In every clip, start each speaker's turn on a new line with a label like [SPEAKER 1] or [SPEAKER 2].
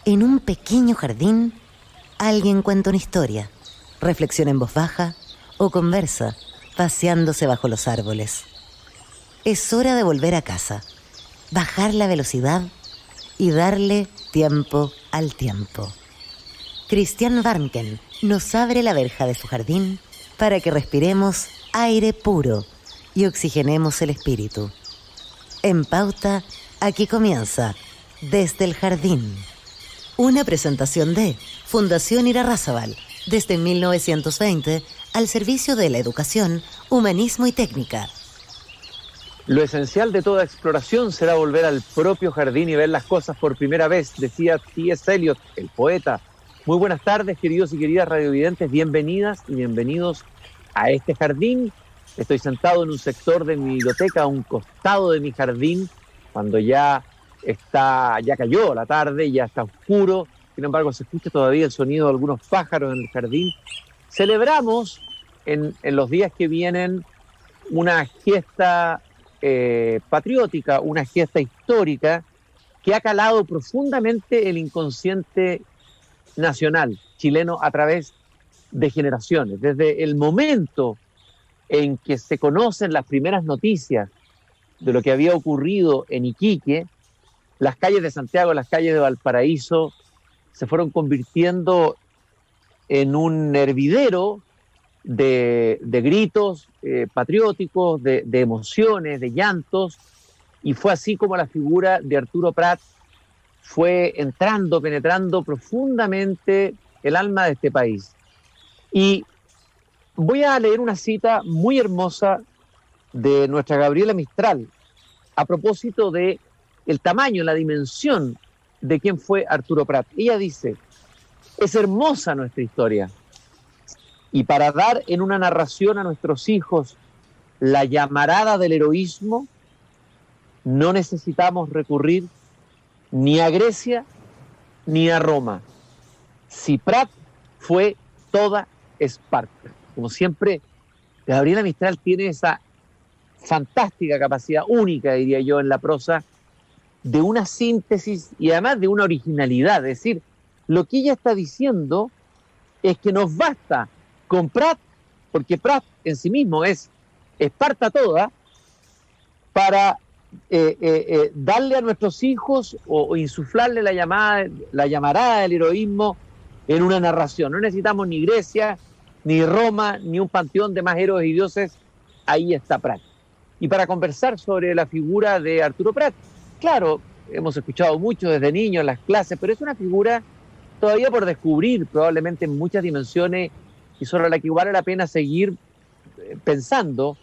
[SPEAKER 1] En un pequeño jardín, alguien cuenta una historia, reflexiona en voz baja o conversa, paseándose bajo los árboles. Es hora de volver a casa, bajar la velocidad y darle tiempo al tiempo. Christian Warnken nos abre la verja de su jardín para que respiremos aire puro y oxigenemos el espíritu. En Pauta, aquí comienza Desde el Jardín. Una presentación de Fundación Irarrázaval, desde 1920, al servicio de la educación, humanismo y técnica.
[SPEAKER 2] Lo esencial de toda exploración será volver al propio jardín y ver las cosas por primera vez, decía T.S. Eliot, el poeta. Muy buenas tardes, queridos y queridas radiovidentes, bienvenidas y bienvenidos a este jardín. Estoy sentado en un sector de mi biblioteca, a un costado de mi jardín, cuando ya cayó la tarde, ya está oscuro, sin embargo se escucha todavía el sonido de algunos pájaros en el jardín. Celebramos en los días que vienen una gesta patriótica, una gesta histórica que ha calado profundamente el inconsciente nacional chileno a través de generaciones. Desde el momento en que se conocen las primeras noticias de lo que había ocurrido en Iquique, las calles de Santiago, las calles de Valparaíso se fueron convirtiendo en un hervidero de gritos patrióticos, de emociones, de llantos, y fue así como la figura de Arturo Prat fue penetrando profundamente el alma de este país. Y voy a leer una cita muy hermosa de nuestra Gabriela Mistral a propósito de el tamaño, la dimensión de quién fue Arturo Prat. Ella dice: es hermosa nuestra historia, y para dar en una narración a nuestros hijos la llamarada del heroísmo, no necesitamos recurrir ni a Grecia ni a Roma. Si Prat fue toda Esparta. Como siempre, Gabriela Mistral tiene esa fantástica capacidad, única diría yo, en la prosa, de una síntesis y además de una originalidad. Es decir, lo que ella está diciendo es que nos basta con Prat, porque Prat en sí mismo es Esparta toda, para darle a nuestros hijos o insuflarle la llamarada del heroísmo en una narración. No necesitamos ni Grecia, ni Roma, ni un panteón de más héroes y dioses. Ahí está Prat. Y para conversar sobre la figura de Arturo Prat, claro, hemos escuchado mucho desde niños en las clases, pero es una figura todavía por descubrir, probablemente en muchas dimensiones, y sobre la que vale la pena seguir pensando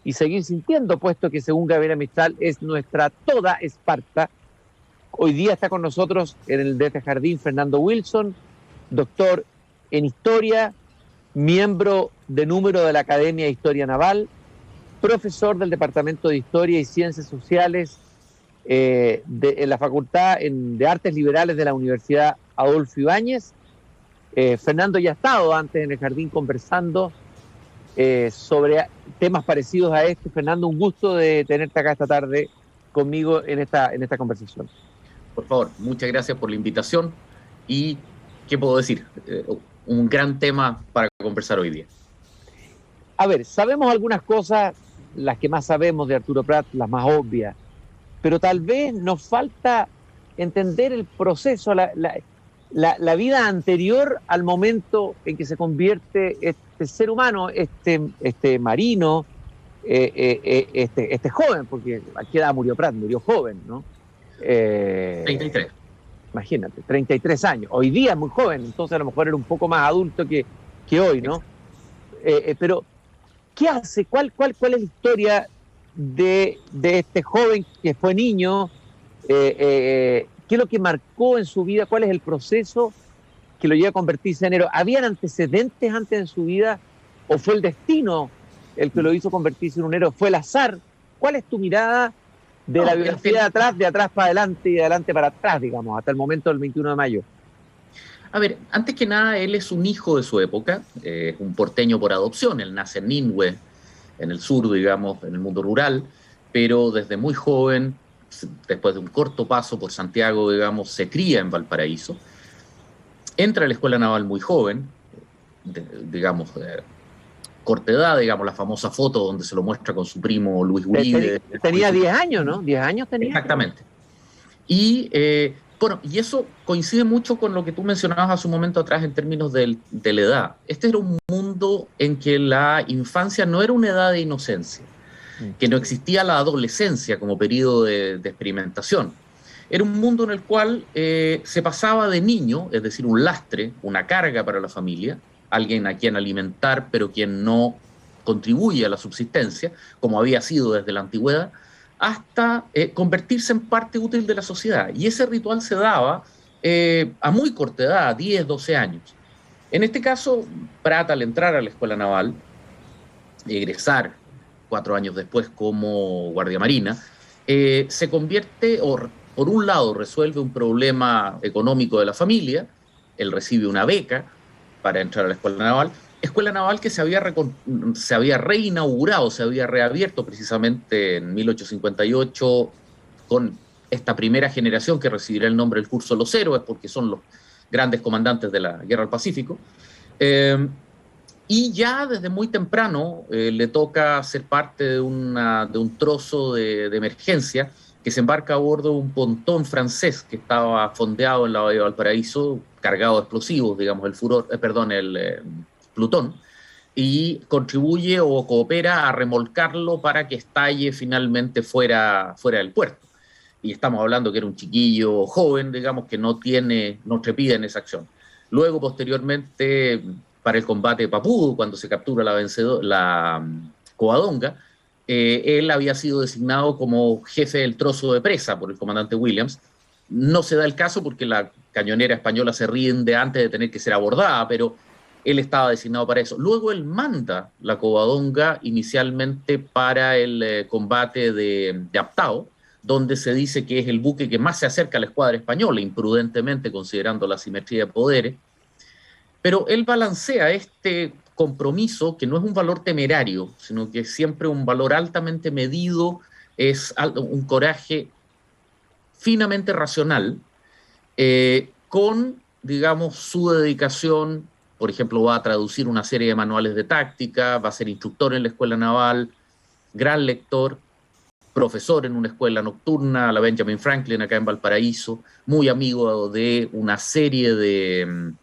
[SPEAKER 2] y seguir sintiendo, puesto que según Gabriela Mistral es nuestra toda Esparta. Hoy día está con nosotros en el de este jardín Fernando Wilson, doctor en Historia, miembro de número de la Academia de Historia Naval, profesor del Departamento de Historia y Ciencias Sociales en la Facultad de Artes Liberales de la Universidad Adolfo Ibáñez. Fernando ya ha estado antes en el jardín conversando sobre temas parecidos a este. Fernando, un gusto de tenerte acá esta tarde conmigo en esta conversación.
[SPEAKER 3] Por favor, muchas gracias por la invitación y, ¿qué puedo decir? Un gran tema para conversar hoy día.
[SPEAKER 2] A ver, sabemos algunas cosas, las que más sabemos de Arturo Prat, las más obvias, pero tal vez nos falta entender el proceso, la vida anterior al momento en que se convierte este ser humano, este marino, este joven, porque ¿a qué edad murió Prat? Murió joven, ¿no?
[SPEAKER 3] 33.
[SPEAKER 2] Imagínate, 33 años. Hoy día es muy joven, entonces a lo mejor era un poco más adulto que hoy, ¿no? Pero, ¿qué hace? ¿Cuál es la historia de este joven que fue niño? ¿Qué es lo que marcó en su vida? ¿Cuál es el proceso que lo lleva a convertirse en héroe? ¿Habían antecedentes antes en su vida? ¿O fue el destino el que lo hizo convertirse en un héroe? ¿Fue el azar? ¿Cuál es tu mirada de la biografía de atrás para adelante y de adelante para atrás, digamos, hasta el momento del 21 de mayo?
[SPEAKER 3] A ver, antes que nada, él es un hijo de su época, un porteño por adopción. Él nace en Ningüe, en el sur, digamos, en el mundo rural, pero desde muy joven después de un corto paso por Santiago, digamos, se cría en Valparaíso, entra a la Escuela Naval muy joven, digamos, corta edad, digamos, la famosa foto donde se lo muestra con su primo Luis Uribe.
[SPEAKER 2] Tenía 10 años, ¿no? 10 años tenía.
[SPEAKER 3] Exactamente. Y bueno, y eso coincide mucho con lo que tú mencionabas hace un momento atrás en términos de la edad. Este era un mundo en que la infancia no era una edad de inocencia, que no existía la adolescencia como periodo de experimentación. Era un mundo en el cual se pasaba de niño, es decir, un lastre, una carga para la familia, alguien a quien alimentar, pero quien no contribuye a la subsistencia, como había sido desde la antigüedad, hasta convertirse en parte útil de la sociedad. Y ese ritual se daba a muy corta edad, 10, 12 años. En este caso, Prat, al entrar a la Escuela Naval, egresar 4 años después como guardia marina, se convierte, o por un lado resuelve un problema económico de la familia, él recibe una beca para entrar a la Escuela Naval que se había reinaugurado, se había reabierto precisamente en 1858 con esta primera generación que recibirá el nombre del curso Los Héroes, porque son los grandes comandantes de la Guerra del Pacífico. Y ya desde muy temprano le toca ser parte de un trozo de emergencia que se embarca a bordo de un pontón francés que estaba fondeado en la bahía de Valparaíso, cargado de explosivos, digamos, el Plutón, y contribuye o coopera a remolcarlo para que estalle finalmente fuera del puerto. Y estamos hablando que era un chiquillo joven, digamos, que no trepida en esa acción. Luego, posteriormente, para el combate de Papúa, cuando se captura la Covadonga, él había sido designado como jefe del trozo de presa por el comandante Williams. No se da el caso porque la cañonera española se rinde antes de tener que ser abordada, pero él estaba designado para eso. Luego él manda la Covadonga inicialmente para el combate de Aptao, donde se dice que es el buque que más se acerca a la escuadra española, imprudentemente considerando la asimetría de poderes. Pero él balancea este compromiso, que no es un valor temerario, sino que es siempre un valor altamente medido, es un coraje finamente racional, con, digamos, su dedicación. Por ejemplo, va a traducir una serie de manuales de táctica, va a ser instructor en la Escuela Naval, gran lector, profesor en una escuela nocturna, la Benjamin Franklin, acá en Valparaíso, muy amigo de una serie de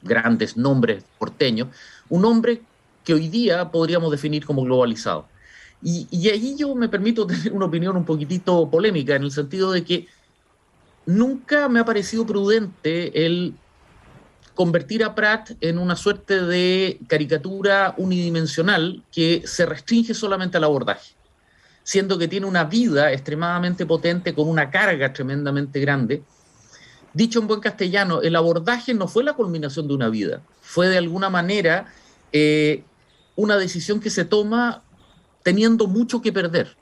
[SPEAKER 3] grandes nombres porteños, un hombre que hoy día podríamos definir como globalizado. Y ahí yo me permito tener una opinión un poquitito polémica, en el sentido de que nunca me ha parecido prudente el convertir a Prat en una suerte de caricatura unidimensional que se restringe solamente al abordaje, siendo que tiene una vida extremadamente potente con una carga tremendamente grande. Dicho en buen castellano, el abordaje no fue la culminación de una vida, fue de alguna manera una decisión que se toma teniendo mucho que perder.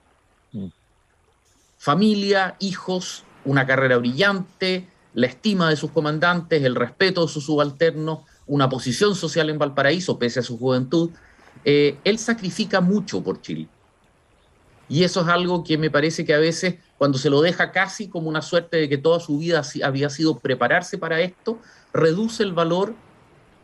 [SPEAKER 3] Familia, hijos, una carrera brillante, la estima de sus comandantes, el respeto de sus subalternos, una posición social en Valparaíso, pese a su juventud. Él sacrifica mucho por Chile. Y eso es algo que me parece que a veces, cuando se lo deja casi como una suerte de que toda su vida había sido prepararse para esto, reduce el valor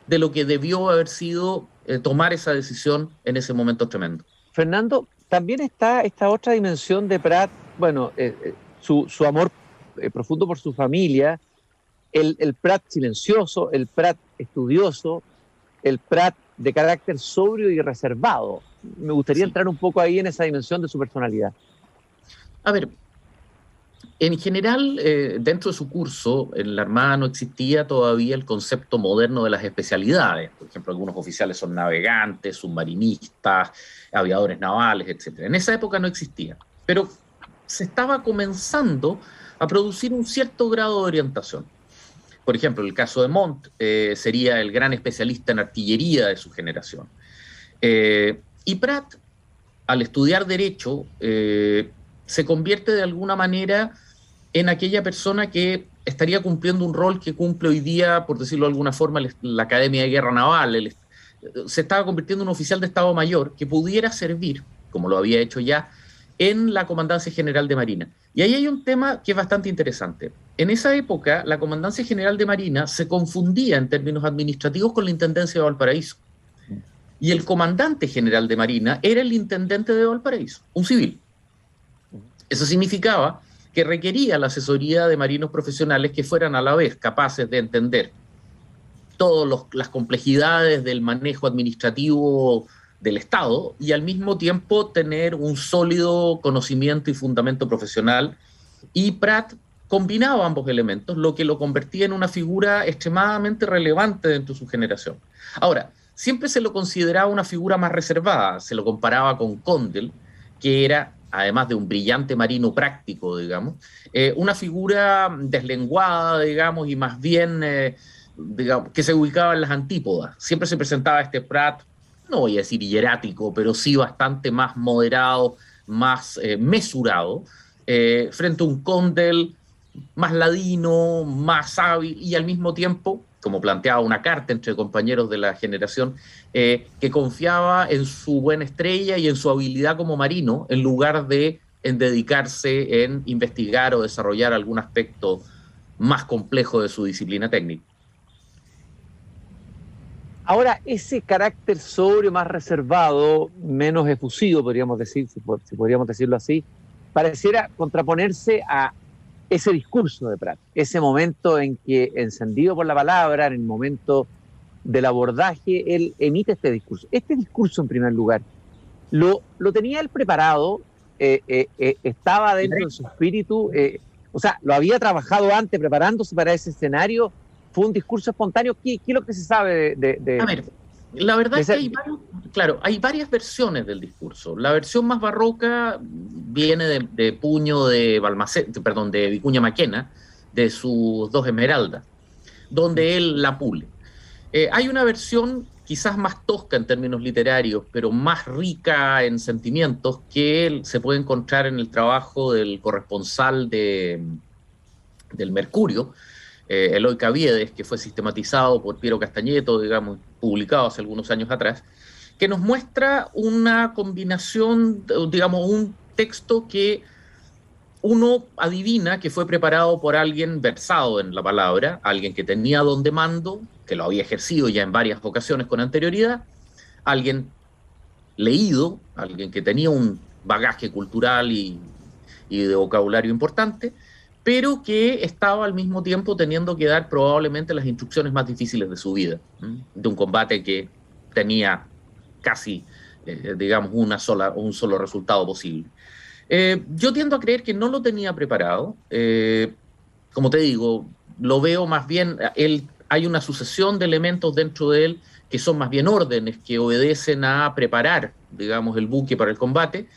[SPEAKER 3] de lo que debió haber sido tomar esa decisión en ese momento tremendo.
[SPEAKER 2] Fernando, también está esta otra dimensión de Prat, bueno, su amor profundo por su familia, el Prat silencioso, el Prat estudioso, el Prat de carácter sobrio y reservado. Me gustaría entrar un poco ahí en esa dimensión de su personalidad.
[SPEAKER 3] A ver, en general, dentro de su curso, en la Armada no existía todavía el concepto moderno de las especialidades. Por ejemplo, algunos oficiales son navegantes, submarinistas, aviadores navales, etc. En esa época no existía, pero se estaba comenzando a producir un cierto grado de orientación. Por ejemplo, el caso de Montt sería el gran especialista en artillería de su generación. Y Prat, al estudiar Derecho, se convierte de alguna manera en aquella persona que estaría cumpliendo un rol que cumple hoy día, por decirlo de alguna forma, la Academia de Guerra Naval. Se estaba convirtiendo en un oficial de Estado Mayor que pudiera servir, como lo había hecho ya, en la Comandancia General de Marina. Y ahí hay un tema que es bastante interesante. En esa época, la Comandancia General de Marina se confundía en términos administrativos con la Intendencia de Valparaíso. Y el comandante general de Marina era el intendente de Valparaíso, un civil. Eso significaba que requería la asesoría de marinos profesionales que fueran a la vez capaces de entender todas las complejidades del manejo administrativo del Estado y al mismo tiempo tener un sólido conocimiento y fundamento profesional. Y Prat combinaba ambos elementos, lo que lo convertía en una figura extremadamente relevante dentro de su generación. Ahora, siempre se lo consideraba una figura más reservada, se lo comparaba con Condell, que era, además de un brillante marino práctico, digamos, una figura deslenguada, digamos, y más bien, digamos, que se ubicaba en las antípodas. Siempre se presentaba este Prat, no voy a decir hierático, pero sí bastante más moderado, más mesurado, frente a un Condell más ladino, más hábil y al mismo tiempo, como planteaba una carta entre compañeros de la generación, que confiaba en su buena estrella y en su habilidad como marino, en lugar de en dedicarse en investigar o desarrollar algún aspecto más complejo de su disciplina técnica.
[SPEAKER 2] Ahora, ese carácter sobrio, más reservado, menos efusivo, podríamos decir, si podríamos decirlo así, pareciera contraponerse a ese discurso de Prat, ese momento en que, encendido por la palabra, en el momento del abordaje, él emite este discurso. Este discurso, en primer lugar, ¿lo tenía él preparado? ¿Estaba dentro de su espíritu? O sea, ¿lo había trabajado antes preparándose para ese escenario? ¿Fue un discurso espontáneo? ¿Qué es lo que se sabe de
[SPEAKER 3] A ver, la verdad es que hay varias versiones del discurso. La versión más barroca viene de puño de de Vicuña Maquena, de sus Dos Esmeraldas, donde él la pule. Hay una versión quizás más tosca en términos literarios, pero más rica en sentimientos, que se puede encontrar en el trabajo del corresponsal del Mercurio, Eloy Caviedes, que fue sistematizado por Piero Castañeto, digamos, publicado hace algunos años atrás, que nos muestra una combinación, digamos, un texto que uno adivina que fue preparado por alguien versado en la palabra, alguien que tenía don de mando, que lo había ejercido ya en varias ocasiones con anterioridad, alguien leído, alguien que tenía un bagaje cultural y de vocabulario importante, pero que estaba al mismo tiempo teniendo que dar probablemente las instrucciones más difíciles de su vida, de un combate que tenía casi, digamos, un solo resultado posible. Yo tiendo a creer que no lo tenía preparado. Como te digo, lo veo más bien, hay una sucesión de elementos dentro de él que son más bien órdenes que obedecen a preparar, digamos, el buque para el combate,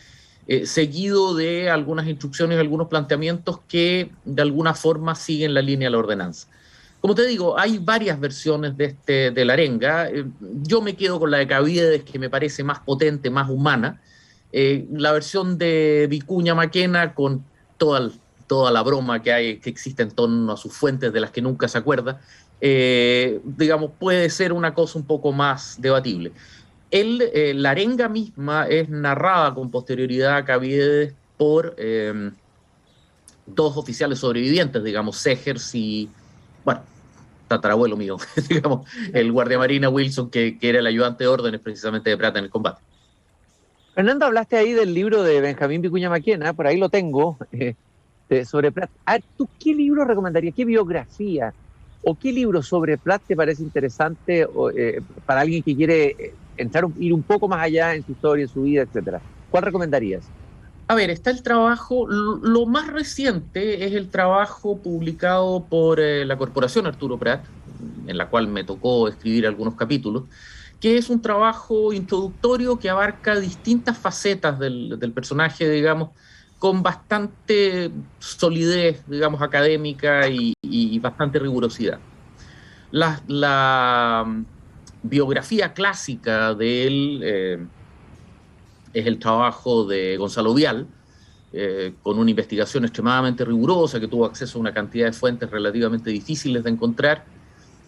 [SPEAKER 3] seguido de algunas instrucciones, algunos planteamientos que de alguna forma siguen la línea de la ordenanza. Como te digo, hay varias versiones de la arenga. Yo me quedo con la de Caviedes, que me parece más potente, más humana. La versión de Vicuña Maquena, con toda la broma que existe en torno a sus fuentes de las que nunca se acuerda, digamos, puede ser una cosa un poco más debatible. La arenga misma es narrada con posterioridad a Caviedes por dos oficiales sobrevivientes, digamos, Segers y, bueno, tatarabuelo mío, digamos, el guardiamarina Wilson, que era el ayudante de órdenes precisamente de Prat en el combate.
[SPEAKER 2] Fernando, hablaste ahí del libro de Benjamín Vicuña Maquena, por ahí lo tengo, sobre Prat. A ver, ¿tú qué libro recomendarías? ¿Qué biografía o qué libro sobre Prat te parece interesante para alguien que quiere ir un poco más allá en su historia, en su vida, etcétera? ¿Cuál recomendarías?
[SPEAKER 3] A ver, está el trabajo, lo más reciente es el trabajo publicado por la Corporación Arturo Prat, en la cual me tocó escribir algunos capítulos, que es un trabajo introductorio que abarca distintas facetas del personaje, digamos, con bastante solidez, digamos, académica y bastante rigurosidad. La biografía clásica de él es el trabajo de Gonzalo Vial, con una investigación extremadamente rigurosa, que tuvo acceso a una cantidad de fuentes relativamente difíciles de encontrar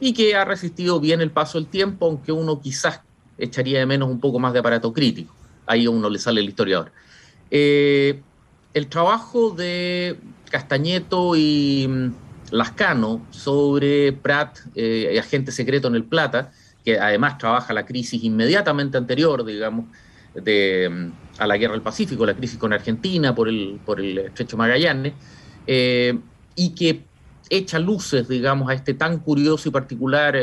[SPEAKER 3] y que ha resistido bien el paso del tiempo, aunque uno quizás echaría de menos un poco más de aparato crítico. Ahí a uno le sale el historiador. El trabajo de Castañeto y Lascano sobre Prat, agente secreto en El Plata, que además trabaja la crisis inmediatamente anterior, digamos, a la Guerra del Pacífico, la crisis con Argentina por el Estrecho Magallanes, y que echa luces, digamos, a este tan curioso y particular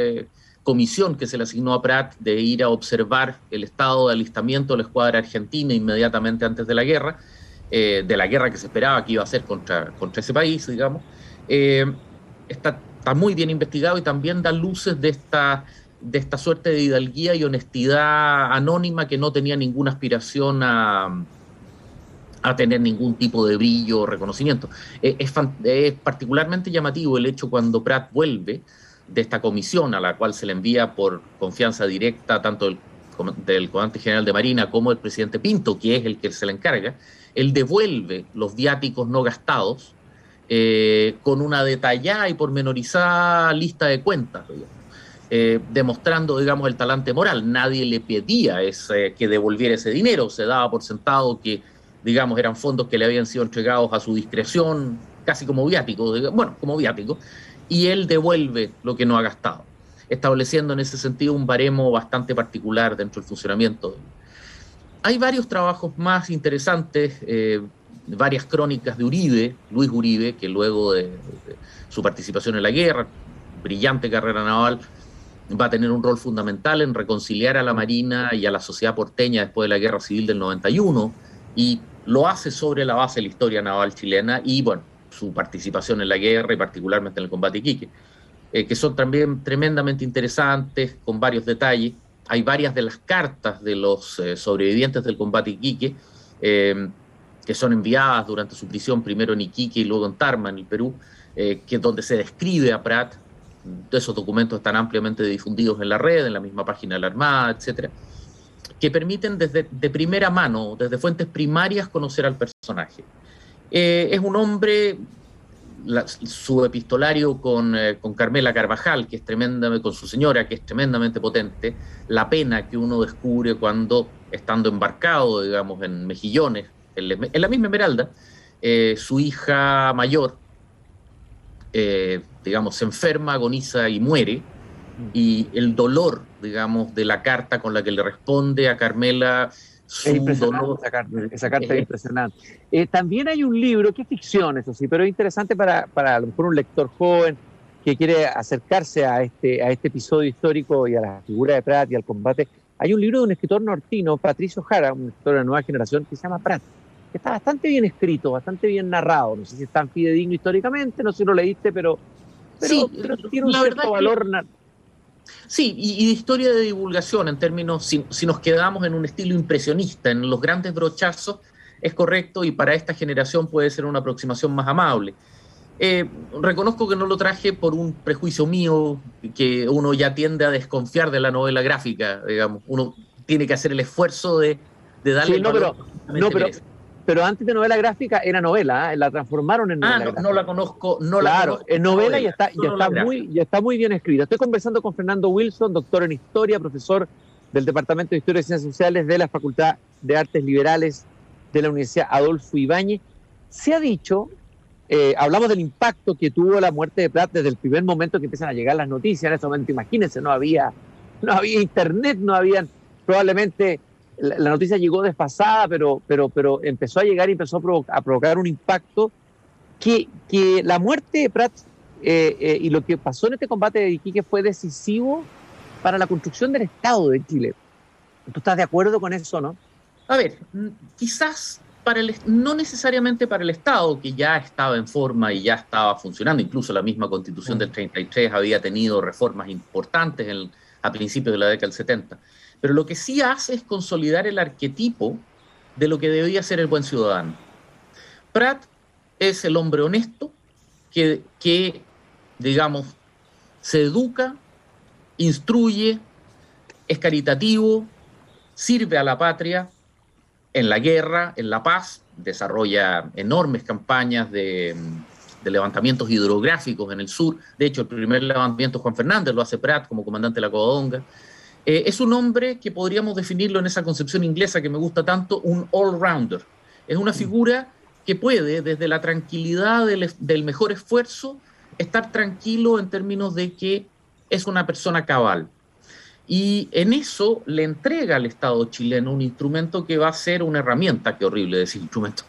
[SPEAKER 3] comisión que se le asignó a Prat de ir a observar el estado de alistamiento de la escuadra argentina inmediatamente antes de la guerra que se esperaba que iba a hacer contra ese país, digamos. Está muy bien investigado y también da luces de esta suerte de hidalguía y honestidad anónima que no tenía ninguna aspiración a tener ningún tipo de brillo o reconocimiento. Es particularmente llamativo el hecho cuando Prat vuelve de esta comisión a la cual se le envía por confianza directa tanto del comandante general de Marina como del presidente Pinto, que es el que se le encarga. Él devuelve los viáticos no gastados con una detallada y pormenorizada lista de cuentas, demostrando, digamos, el talante moral. Nadie le pedía que devolviera ese dinero, se daba por sentado que, digamos, eran fondos que le habían sido entregados a su discreción, casi como viáticos, y él devuelve lo que no ha gastado, estableciendo en ese sentido un baremo bastante particular dentro del funcionamiento. Hay varios trabajos más interesantes, varias crónicas de Uribe, Luis Uribe, que luego de su participación en la guerra, brillante carrera naval, va a tener un rol fundamental en reconciliar a la Marina y a la sociedad porteña después de la Guerra Civil del 91, y lo hace sobre la base de la historia naval chilena y, bueno, su participación en la guerra y particularmente en el combate Iquique, que son también tremendamente interesantes, con varios detalles. Hay varias de las cartas de los sobrevivientes del combate Iquique que son enviadas durante su prisión, primero en Iquique y luego en Tarma, en el Perú, que es donde se describe a Prat. Esos documentos están ampliamente difundidos en la red, en la misma página de la Armada, etcétera, que permiten de primera mano, desde fuentes primarias, conocer al personaje. Es un hombre, su epistolario con Carmela Carvajal, que es tremendamente, con su señora, que es tremendamente potente, la pena que uno descubre cuando, estando embarcado, digamos, en Mejillones, en la misma Esmeralda, su hija mayor, digamos, se enferma, agoniza y muere, y el dolor, digamos, de la carta con la que le responde a Carmela.
[SPEAKER 2] Es impresionante esa carta es impresionante. También hay un libro, que es ficción, eso sí, pero es interesante para a lo mejor un lector joven que quiere acercarse a este episodio histórico y a la figura de Prat y al combate. Hay un libro de un escritor nortino, Patricio Jara, un escritor de la nueva generación, que se llama Prat, que está bastante bien escrito, bastante bien narrado. No sé si es tan fidedigno históricamente, no sé si lo leíste, pero tiene un cierto valor.
[SPEAKER 3] Sí, y de historia de divulgación, en términos, si nos quedamos en un estilo impresionista, en los grandes brochazos, es correcto, y para esta generación puede ser una aproximación más amable. Reconozco que no lo traje por un prejuicio mío, que uno ya tiende a desconfiar de la novela gráfica, digamos. Uno tiene que hacer el esfuerzo de darle el valor.
[SPEAKER 2] Pero antes de novela gráfica era novela, la transformaron en novela gráfica.
[SPEAKER 3] No la conozco.
[SPEAKER 2] Es novela y está muy bien escrita. Estoy conversando con Fernando Wilson, doctor en Historia, profesor del Departamento de Historia y Ciencias Sociales de la Facultad de Artes Liberales de la Universidad Adolfo Ibáñez. Se ha dicho, hablamos del impacto que tuvo la muerte de Prat desde el primer momento que empiezan a llegar las noticias. En ese momento, imagínense, no había internet, no habían, probablemente la noticia llegó desfasada, pero empezó a llegar y empezó a provocar un impacto que la muerte de Prat y lo que pasó en este combate de Iquique fue decisivo para la construcción del Estado de Chile. ¿Tú estás de acuerdo con eso, no?
[SPEAKER 3] A ver, quizás no necesariamente para el Estado, que ya estaba en forma y ya estaba funcionando. Incluso la misma Constitución del 33 había tenido reformas importantes a principios de la década del 70. Pero lo que sí hace es consolidar el arquetipo de lo que debía ser el buen ciudadano. Prat es el hombre honesto que digamos, se educa, instruye, es caritativo, sirve a la patria en la guerra, en la paz, desarrolla enormes campañas de levantamientos hidrográficos en el sur. De hecho, el primer levantamiento Juan Fernández lo hace Prat como comandante de la Covadonga. Es un hombre que podríamos definirlo en esa concepción inglesa que me gusta tanto, un all-rounder. Es una figura que puede, desde la tranquilidad del mejor esfuerzo, estar tranquilo en términos de que es una persona cabal. Y en eso le entrega al Estado chileno un instrumento que va a ser una herramienta, qué horrible decir instrumento,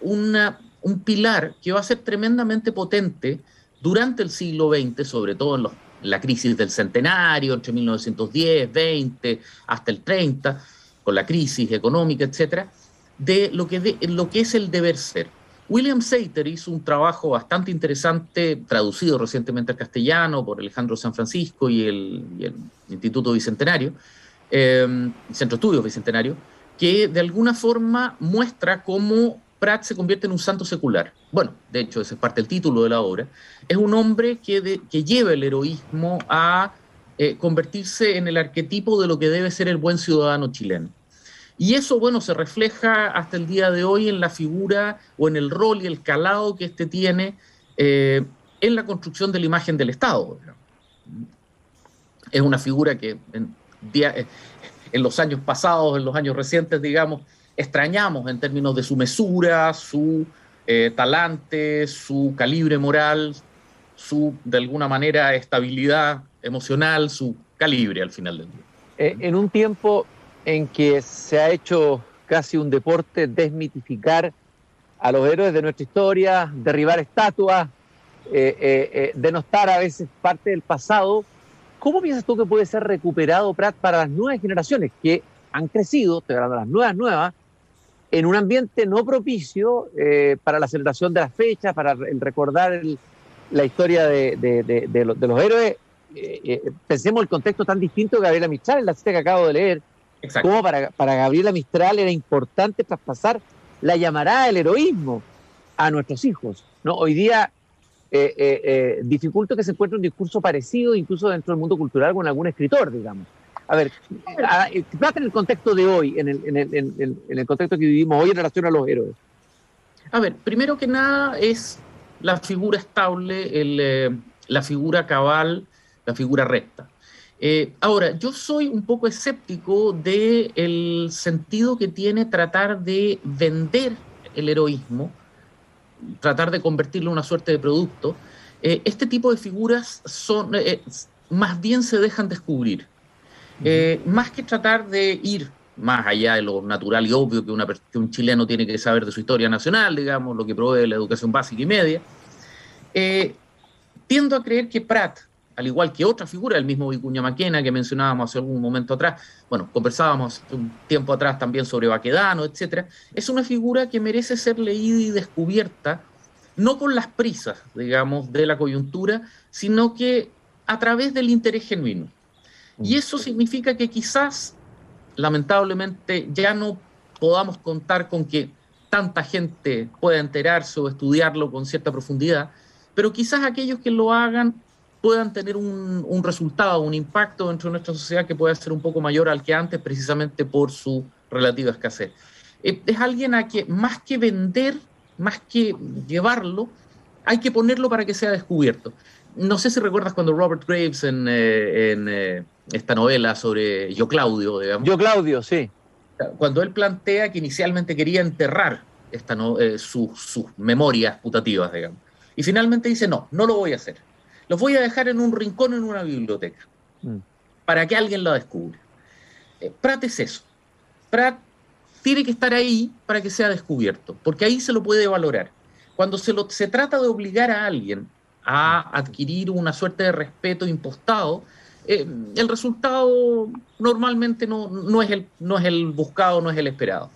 [SPEAKER 3] un pilar que va a ser tremendamente potente durante el siglo XX, sobre todo en la crisis del centenario, entre 1910, 20, hasta el 30, con la crisis económica, etcétera, de lo que es el deber ser. William Seiter hizo un trabajo bastante interesante, traducido recientemente al castellano por Alejandro San Francisco y el Instituto Bicentenario, Centro de Estudios Bicentenario, que de alguna forma muestra cómo Prat se convierte en un santo secular. Bueno, de hecho, ese es parte del título de la obra. Es un hombre que lleva el heroísmo a convertirse en el arquetipo de lo que debe ser el buen ciudadano chileno. Y eso, bueno, se refleja hasta el día de hoy en la figura o en el rol y el calado que este tiene en la construcción de la imagen del Estado. Es una figura que en los años pasados, en los años recientes, digamos, extrañamos en términos de su mesura, su talante, su calibre moral, su, de alguna manera, estabilidad emocional, su calibre al final del día.
[SPEAKER 2] En un tiempo en que se ha hecho casi un deporte desmitificar a los héroes de nuestra historia, derribar estatuas, denostar a veces parte del pasado, ¿cómo piensas tú que puede ser recuperado Prat para las nuevas generaciones que han crecido, estoy hablando de las nuevas, en un ambiente no propicio para la celebración de las fechas, para el recordar la historia de los héroes? Pensemos el contexto tan distinto de Gabriela Mistral en la cita que acabo de leer.
[SPEAKER 3] Exacto.
[SPEAKER 2] Cómo para Gabriela Mistral era importante traspasar la llamarada del heroísmo a nuestros hijos, ¿no? Hoy día dificulta que se encuentre un discurso parecido incluso dentro del mundo cultural con algún escritor, digamos. A ver, trata en el contexto de hoy, en el contexto que vivimos hoy en relación a los héroes.
[SPEAKER 3] A ver, primero que nada es la figura estable, la figura cabal, la figura recta. Ahora, yo soy un poco escéptico del sentido que tiene tratar de vender el heroísmo, tratar de convertirlo en una suerte de producto. Este tipo de figuras más bien se dejan descubrir. Más que tratar de ir más allá de lo natural y obvio que un chileno tiene que saber de su historia nacional, digamos, lo que provee la educación básica y media, tiendo a creer que Prat, al igual que otra figura del mismo Vicuña Maquena que mencionábamos hace algún momento atrás, bueno, conversábamos un tiempo atrás también sobre Baquedano, etcétera, es una figura que merece ser leída y descubierta, no con las prisas, digamos, de la coyuntura, sino que a través del interés genuino. Y eso significa que quizás, lamentablemente, ya no podamos contar con que tanta gente pueda enterarse o estudiarlo con cierta profundidad, pero quizás aquellos que lo hagan puedan tener un resultado, un impacto dentro de nuestra sociedad que pueda ser un poco mayor al que antes, precisamente por su relativa escasez. Es alguien a que, más que vender, más que llevarlo, hay que ponerlo para que sea descubierto. No sé si recuerdas cuando Robert Graves en esta novela sobre Yo Claudio, digamos.
[SPEAKER 2] Yo Claudio, sí.
[SPEAKER 3] Cuando él plantea que inicialmente quería enterrar sus memorias putativas, digamos. Y finalmente dice, no lo voy a hacer. Los voy a dejar en un rincón en una biblioteca para que alguien lo descubra. Prat es eso. Prat tiene que estar ahí para que sea descubierto, porque ahí se lo puede valorar. Cuando se trata de obligar a alguien a adquirir una suerte de respeto impostado, el resultado normalmente no es el buscado, no es el esperado.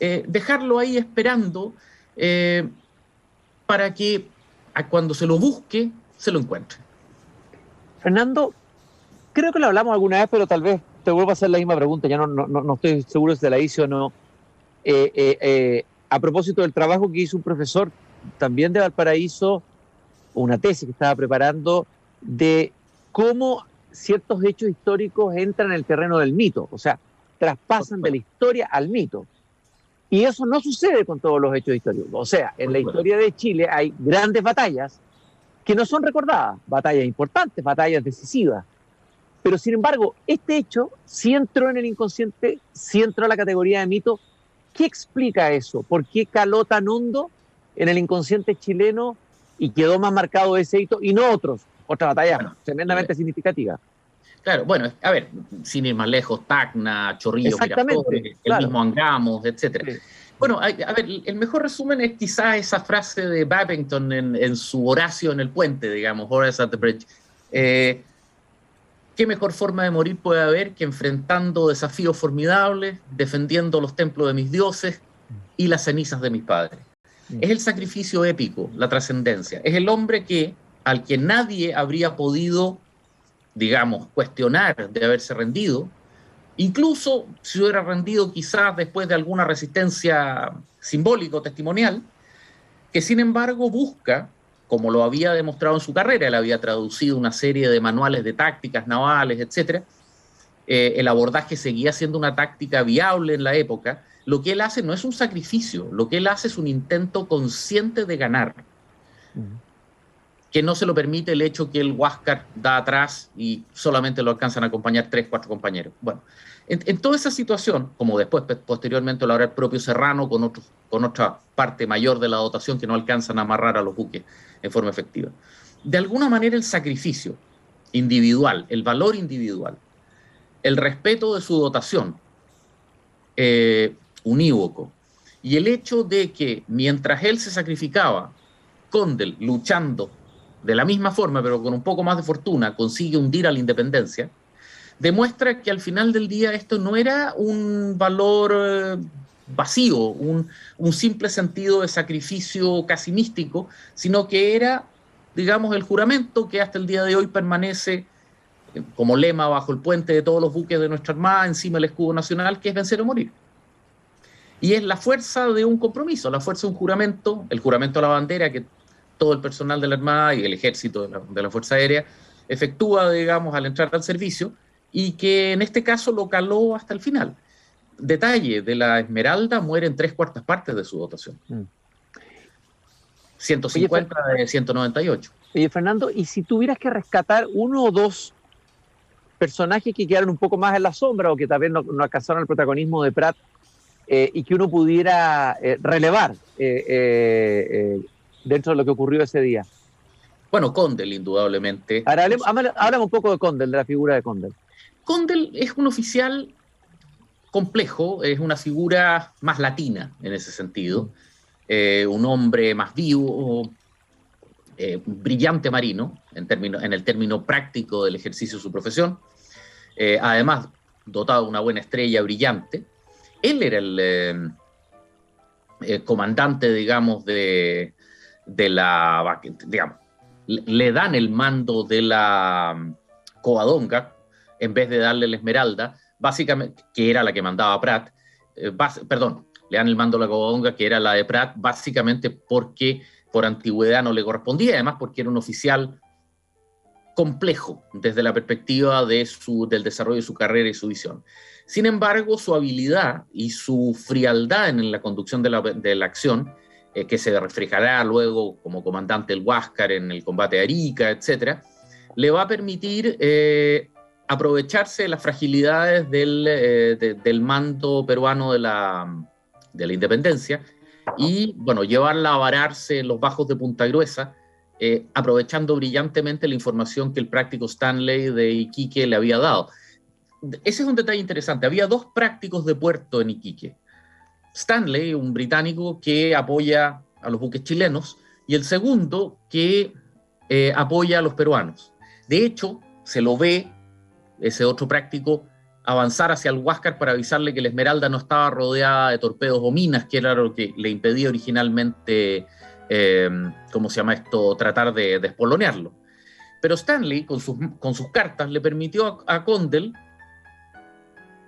[SPEAKER 3] Dejarlo ahí esperando para que cuando se lo busque, se lo encuentre.
[SPEAKER 2] Fernando, creo que lo hablamos alguna vez, pero tal vez te vuelvo a hacer la misma pregunta, ya no estoy seguro si te la hice o no. A propósito del trabajo que hizo un profesor también de Valparaíso, una tesis que estaba preparando, de cómo ciertos hechos históricos entran en el terreno del mito, o sea, traspasan de la historia al mito. Y eso no sucede con todos los hechos históricos. O sea, en la historia de Chile hay grandes batallas que no son recordadas, batallas importantes, batallas decisivas. Pero sin embargo, este hecho sí entró en el inconsciente, sí entró a la categoría de mito ¿Qué explica eso? ¿Por qué caló tan hondo en el inconsciente chileno y quedó más marcado ese hito y no otra batalla tremendamente significativa?
[SPEAKER 3] Claro, bueno, a ver, sin ir más lejos, Tacna, Chorrillos,
[SPEAKER 2] Exactamente,
[SPEAKER 3] Miraflores,
[SPEAKER 2] claro.
[SPEAKER 3] el mismo Angamos, etcétera.
[SPEAKER 2] Sí.
[SPEAKER 3] Bueno, a ver, el mejor resumen es quizás esa frase de Babington en su Horacio en el puente, digamos, Horace at the Bridge. ¿Qué mejor forma de morir puede haber que enfrentando desafíos formidables, defendiendo los templos de mis dioses y las cenizas de mis padres? Es el sacrificio épico, la trascendencia. Es el hombre al que nadie habría podido, digamos, cuestionar de haberse rendido, incluso si hubiera rendido quizás después de alguna resistencia simbólica o testimonial, que sin embargo busca, como lo había demostrado en su carrera, él había traducido una serie de manuales de tácticas navales, etc. El abordaje seguía siendo una táctica viable en la época. Lo que él hace no es un sacrificio, lo que él hace es un intento consciente de ganar, que no se lo permite el hecho que el Huáscar da atrás y solamente lo alcanzan a acompañar 3, 4 compañeros. Bueno, en toda esa situación, como después, posteriormente lo hará el propio Serrano con otra parte mayor de la dotación que no alcanzan a amarrar a los buques en forma efectiva. De alguna manera el sacrificio individual, el valor individual, el respeto de su dotación, unívoco, y el hecho de que mientras él se sacrificaba, Condell, luchando de la misma forma, pero con un poco más de fortuna, consigue hundir a la Independencia, demuestra que al final del día esto no era un valor vacío, un simple sentido de sacrificio casi místico, sino que era, digamos, el juramento que hasta el día de hoy permanece como lema bajo el puente de todos los buques de nuestra Armada, encima del escudo nacional, que es vencer o morir. Y es la fuerza de un compromiso, la fuerza de un juramento, el juramento a la bandera que todo el personal de la Armada y el ejército de la Fuerza Aérea efectúa, digamos, al entrar al servicio, y que en este caso lo caló hasta el final. Detalle, de la Esmeralda mueren 3/4 partes de su dotación. 150 de 198.
[SPEAKER 2] Oye, Fernando, y si tuvieras que rescatar uno o dos personajes que quedaron un poco más en la sombra o que tal vez no alcanzaron el protagonismo de Prat y que uno pudiera relevar dentro de lo que ocurrió ese día.
[SPEAKER 3] Bueno, Condell, indudablemente.
[SPEAKER 2] Ahora, hablamos un poco de Condell, de la figura de Condell.
[SPEAKER 3] Condell es un oficial complejo, es una figura más latina en ese sentido, un hombre más vivo, brillante marino, en el término práctico del ejercicio de su profesión, además dotado de una buena estrella brillante. Él era el comandante, digamos, de la, digamos, le dan el mando de la Covadonga en vez de darle la Esmeralda, básicamente, que era la que mandaba Prat, le dan el mando a la Covadonga, que era la de Prat, básicamente porque por antigüedad no le correspondía, además porque era un oficial complejo desde la perspectiva del desarrollo de su carrera y su visión. Sin embargo, su habilidad y su frialdad en la conducción de la acción, que se reflejará luego como comandante del Huáscar en el combate de Arica, etc., le va a permitir aprovecharse de las fragilidades del mando peruano de la Independencia y, bueno, llevarla a vararse en los bajos de Punta Gruesa, aprovechando brillantemente la información que el práctico Stanley de Iquique le había dado. Ese es un detalle interesante. Había 2 prácticos de puerto en Iquique. Stanley, un británico que apoya a los buques chilenos, y el segundo que apoya a los peruanos. De hecho, se lo ve, ese otro práctico, avanzar hacia el Huáscar para avisarle que la Esmeralda no estaba rodeada de torpedos o minas, que era lo que le impedía originalmente, ¿cómo se llama esto?, tratar de espolonearlo. Pero Stanley, con sus cartas, le permitió a Condell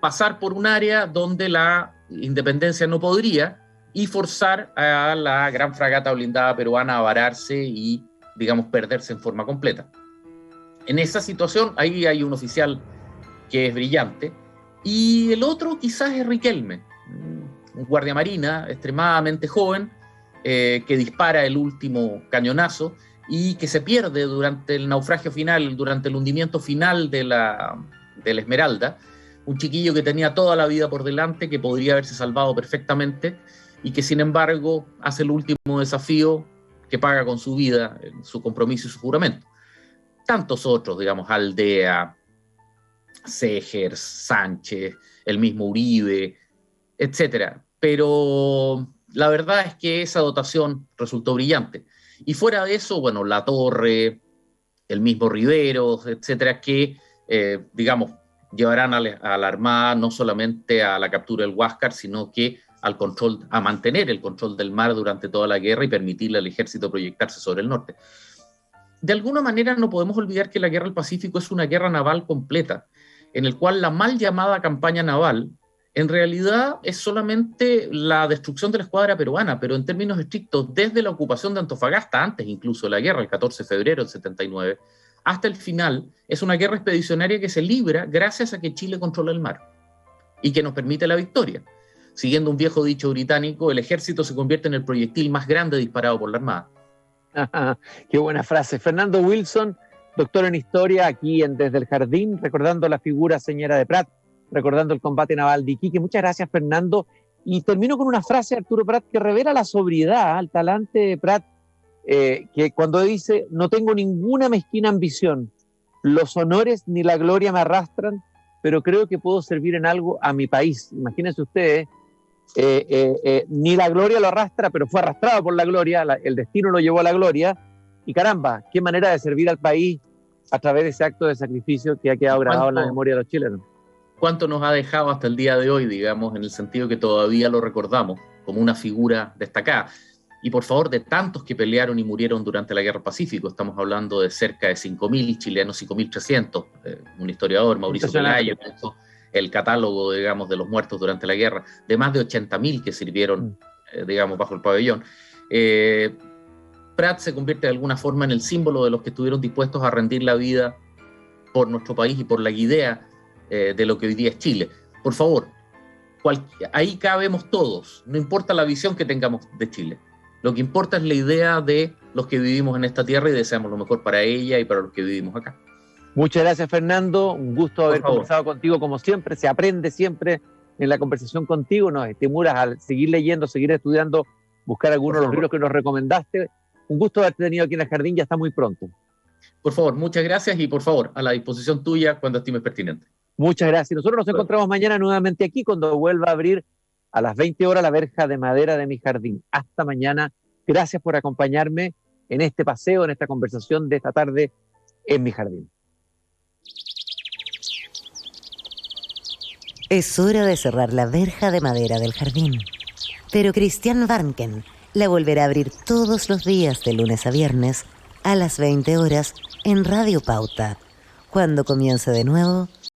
[SPEAKER 3] pasar por un área donde la Independencia no podría y forzar a la gran fragata blindada peruana a vararse y, digamos, perderse en forma completa. En esa situación, ahí hay un oficial que es brillante, y el otro quizás es Riquelme, un guardia marina extremadamente joven, que dispara el último cañonazo y que se pierde durante el naufragio final, durante el hundimiento final de la Esmeralda, un chiquillo que tenía toda la vida por delante, que podría haberse salvado perfectamente y que sin embargo hace el último desafío, que paga con su vida, su compromiso y su juramento. Tantos otros, digamos, Aldea, Segers, Sánchez, el mismo Uribe, etcétera. Pero la verdad es que esa dotación resultó brillante. Y fuera de eso, bueno, Latorre, el mismo Riveros, etcétera, que, digamos, llevarán a la Armada no solamente a la captura del Huáscar, sino que a mantener el control del mar durante toda la guerra y permitirle al ejército proyectarse sobre el norte. De alguna manera no podemos olvidar que la Guerra del Pacífico es una guerra naval completa, en el cual la mal llamada campaña naval en realidad es solamente la destrucción de la escuadra peruana, pero en términos estrictos, desde la ocupación de Antofagasta, antes incluso de la guerra, el 14 de febrero del 79, hasta el final, es una guerra expedicionaria que se libra gracias a que Chile controla el mar y que nos permite la victoria. Siguiendo un viejo dicho británico, el ejército se convierte en el proyectil más grande disparado por la Armada.
[SPEAKER 2] Qué buena frase. Fernando Wilson, doctor en historia, aquí Desde el Jardín, recordando la figura señora de Prat, recordando el combate naval de Iquique. Muchas gracias, Fernando. Y termino con una frase de Arturo Prat que revela la sobriedad, el talante de Prat, que cuando dice: no tengo ninguna mezquina ambición, los honores ni la gloria me arrastran, pero creo que puedo servir en algo a mi país. Imagínense ustedes, ni la gloria lo arrastra, pero fue arrastrado por la gloria, el destino lo llevó a la gloria, y caramba, qué manera de servir al país a través de ese acto de sacrificio que ha quedado grabado en la memoria de los chilenos.
[SPEAKER 3] ¿Cuánto nos ha dejado hasta el día de hoy, digamos, en el sentido que todavía lo recordamos como una figura destacada? Y por favor, de tantos que pelearon y murieron durante la Guerra del Pacífico, estamos hablando de cerca de 5.000 chilenos, 5.300, un historiador, Mauricio Pelayo, el catálogo, digamos, de los muertos durante la guerra, de más de 80.000 que sirvieron, digamos, bajo el pabellón. Prat se convierte de alguna forma en el símbolo de los que estuvieron dispuestos a rendir la vida por nuestro país y por la idea de lo que hoy día es Chile. Por favor, ahí cabemos todos, no importa la visión que tengamos de Chile. Lo que importa es la idea de los que vivimos en esta tierra y deseamos lo mejor para ella y para los que vivimos acá.
[SPEAKER 2] Muchas gracias, Fernando. Un gusto haber conversado contigo como siempre. Se aprende siempre en la conversación contigo. Nos estimulas a seguir leyendo, seguir estudiando, buscar algunos de los libros que nos recomendaste. Un gusto haberte tenido aquí en el jardín. Ya está muy pronto.
[SPEAKER 3] Por favor, muchas gracias y por favor, a la disposición tuya cuando estimes pertinente.
[SPEAKER 2] Muchas gracias. Nosotros nos encontramos mañana nuevamente aquí cuando vuelva a abrir a las 20 horas la verja de madera de mi jardín. Hasta mañana. Gracias por acompañarme en este paseo, en esta conversación de esta tarde en mi jardín.
[SPEAKER 1] Es hora de cerrar la verja de madera del jardín. Pero Christian Warnken la volverá a abrir todos los días de lunes a viernes a las 20 horas en Radio Pauta, cuando comience de nuevo